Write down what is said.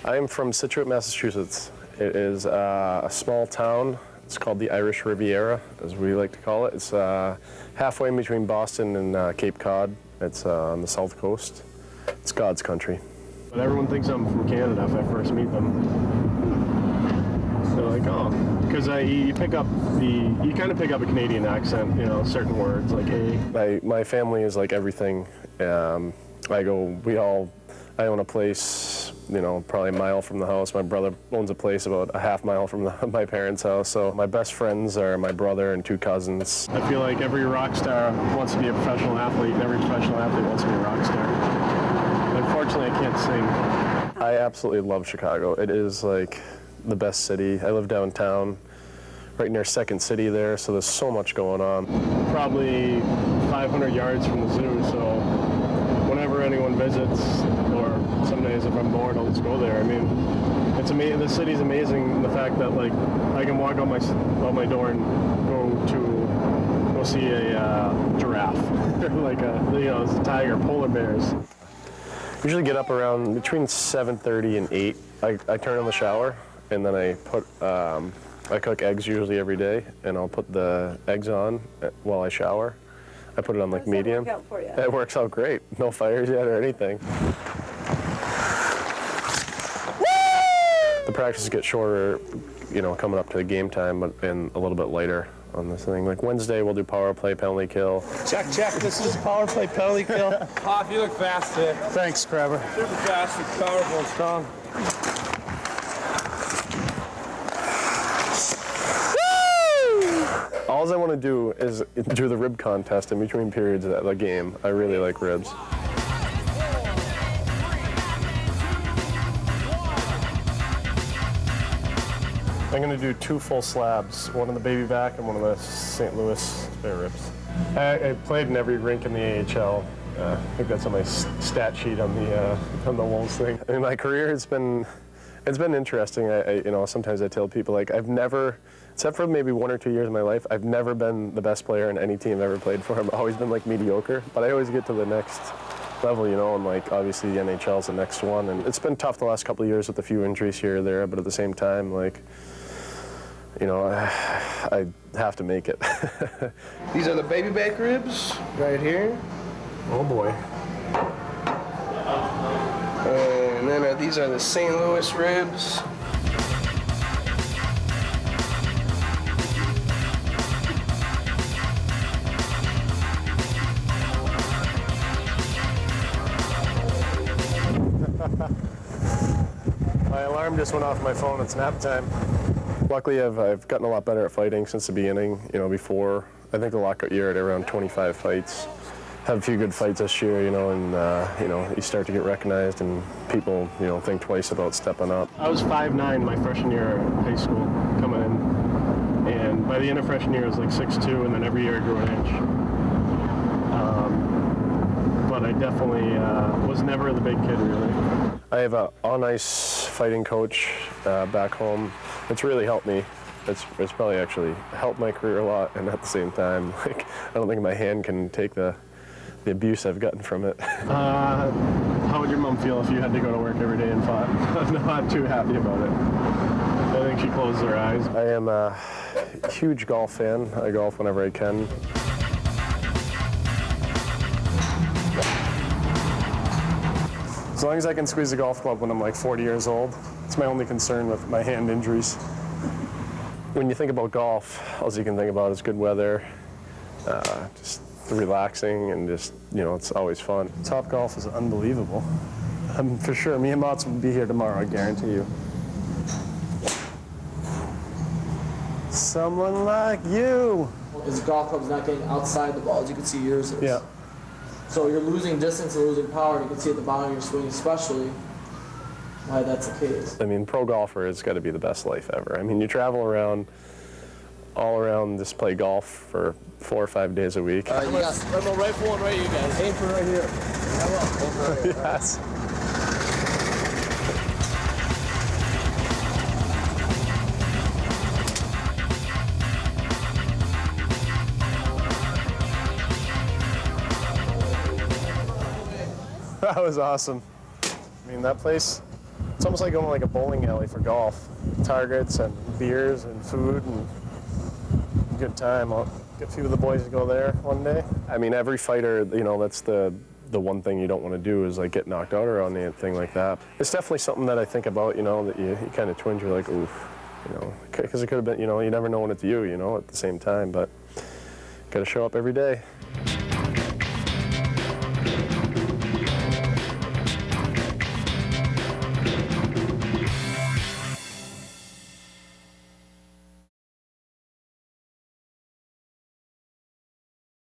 I'm from Scituate, Massachusetts. It is a small town. It's called the Irish Riviera, as we like to call it. It's halfway in between Boston and Cape Cod. It's on the south coast. It's God's country. But everyone thinks I'm from Canada if I first meet them. They're like, oh, because you kind of pick up a Canadian accent, you know, certain words like hey. My family is like everything. I own a place, you know, probably a mile from the house. My brother owns a place about a half mile from my parents' house. So my best friends are my brother and two cousins. I feel like every rock star wants to be a professional athlete, and every professional athlete wants to be a rock star. Unfortunately, I can't sing. I absolutely love Chicago. It is like the best city. I live downtown, right near Second City there, so there's so much going on. Probably 500 yards from the zoo, so whenever anyone visits, or some days if I'm bored, I'll just go there. I mean, it's amazing. The city's amazing in the fact that like I can walk out my door and go see a giraffe, or like a tiger, polar bears. Usually get up around between 7:30 and 8. I turn on the shower, and then I cook eggs usually every day, and I'll put the eggs on while I shower. I put it on like medium. How does that work out for you? It works out great. No fires yet or anything. The practices get shorter, you know, coming up to the game time, and a little bit lighter on this thing. Like Wednesday, we'll do power play, penalty kill. Check. This is power play, penalty kill. Hoff, you look fast today. Thanks, Crabber. Super fast and powerful and strong. All I want to do is do the rib contest in between periods of the game. I really like ribs. I'm going to do 2 full slabs, one on the baby back and one on the St. Louis spare ribs. I played in every rink in the AHL. I think that's on my stat sheet on the Wolves thing. I mean, my career it's been interesting. Sometimes I tell people like I've never, except for maybe 1 or 2 years of my life, I've never been the best player in any team I've ever played for. I've always been like mediocre, but I always get to the next level, you know, and like obviously the NHL is the next one. And it's been tough the last couple of years with a few injuries here or there, but at the same time, like, you know, I have to make it. These are the baby back ribs right here. Oh boy. And then these are the St. Louis ribs. My alarm just went off my phone. It's nap time. Luckily, I've gotten a lot better at fighting since the beginning. You know, before, I think the lockout year I had around 25 fights. Had a few good fights this year, you know, and, you know, you start to get recognized and people, you know, think twice about stepping up. I was 5'9" my freshman year of high school coming in. And by the end of freshman year, I was like 6'2", and then every year I grew an inch. But I definitely was never the big kid, really. I have a on-ice fighting coach back home. It's really helped me. It's probably actually helped my career a lot, and at the same time, like, I don't think my hand can take the abuse I've gotten from it. How would your mom feel if you had to go to work every day and fought? I'm not too happy about it. I think she closes her eyes. I am a huge golf fan. I golf whenever I can. As long as I can squeeze a golf club when I'm like 40 years old, it's my only concern with my hand injuries. When you think about golf, all you can think about is good weather, just relaxing, and just, you know, it's always fun. Top golf is unbelievable. I'm for sure, me and Mats will be here tomorrow, I guarantee you. Someone like you. His golf club's not getting outside the ball, as you can see yours is. Yeah. So you're losing distance and losing power, and you can see at the bottom of your swing especially why that's the case. I mean, pro golfer has got to be the best life ever. I mean, you travel around, all around, just play golf for 4 or 5 days a week. I'm a rifle one right here, guys. Aim for right here. Aim for right here. Yes. That was awesome. I mean, that place, it's It's almost like going to like a bowling alley for golf. Targets and beers and food and good time. I'll get a few of the boys to go there one day. I mean, every fighter, you know, that's the one thing you don't want to do is like get knocked out or on anything like that. It's definitely something that I think about, you know, that you kind of twinge, you're like, oof, you know, because it could have been, you know, you never know when it's you know, at the same time, but got to show up every day.